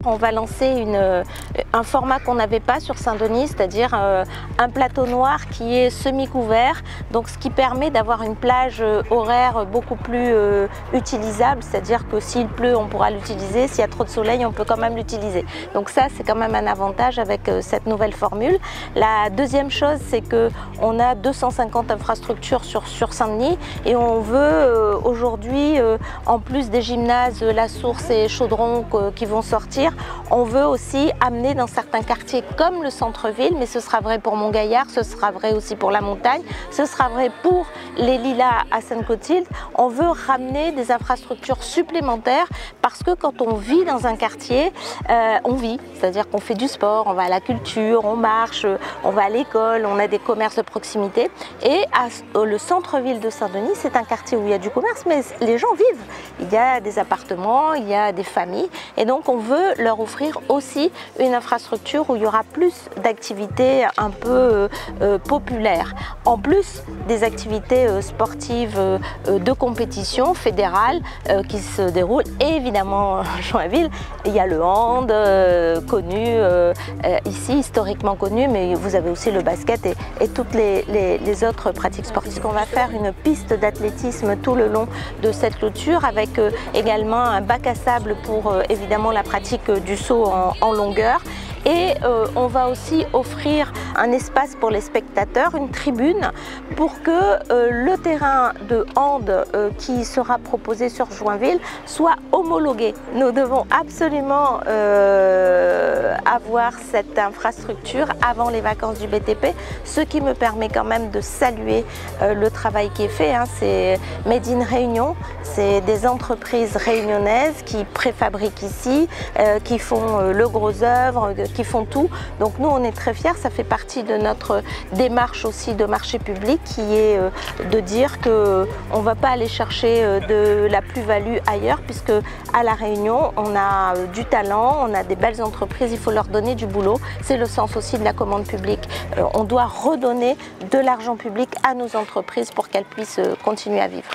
On va lancer un format qu'on n'avait pas sur Saint-Denis, c'est-à-dire un plateau noir qui est semi-couvert, donc ce qui permet d'avoir une plage horaire beaucoup plus utilisable, c'est-à-dire que s'il pleut, on pourra l'utiliser, s'il y a trop de soleil, on peut quand même l'utiliser. Donc ça, c'est quand même un avantage avec cette nouvelle formule. La deuxième chose, c'est qu'on a 250 infrastructures sur Saint-Denis et on veut aujourd'hui, en plus des gymnases, La Source et Chaudron qui vont sortir, on veut aussi amener dans certains quartiers comme le centre-ville, mais ce sera vrai pour Montgaillard, ce sera vrai aussi pour la montagne, ce sera vrai pour les Lilas à Sainte-Clotilde. On veut ramener des infrastructures supplémentaires parce que quand on vit dans un quartier, on vit, c'est-à-dire qu'on fait du sport, on va à la culture, on marche, on va à l'école, on a des commerces de proximité. Et le centre-ville de Saint-Denis, c'est un quartier où il y a du commerce, mais les gens vivent. Il y a des appartements, il y a des familles, et donc on veut leur offrir aussi une infrastructure où il y aura plus d'activités un peu populaires. En plus des activités sportives de compétition fédérale qui se déroulent. Et évidemment, Joinville, il y a le hand connu, ici historiquement connu, mais vous avez aussi le basket et toutes les autres pratiques sportives. On va faire une piste d'athlétisme tout le long de cette clôture avec également un bac à sable pour évidemment la pratique du saut en longueur. Et on va aussi offrir un espace pour les spectateurs, une tribune, pour que le terrain de hand qui sera proposé sur Joinville soit homologué. Nous devons absolument avoir cette infrastructure avant les vacances du BTP, ce qui me permet quand même de saluer le travail qui est fait. C'est Made in Réunion, c'est des entreprises réunionnaises qui préfabriquent ici, qui font le gros œuvre, qui font tout. Donc nous, on est très fiers, ça fait partie de notre démarche aussi de marché public qui est de dire qu'on ne va pas aller chercher de la plus-value ailleurs puisque à La Réunion, on a du talent, on a des belles entreprises, il faut leur donner du boulot. C'est le sens aussi de la commande publique. On doit redonner de l'argent public à nos entreprises pour qu'elles puissent continuer à vivre.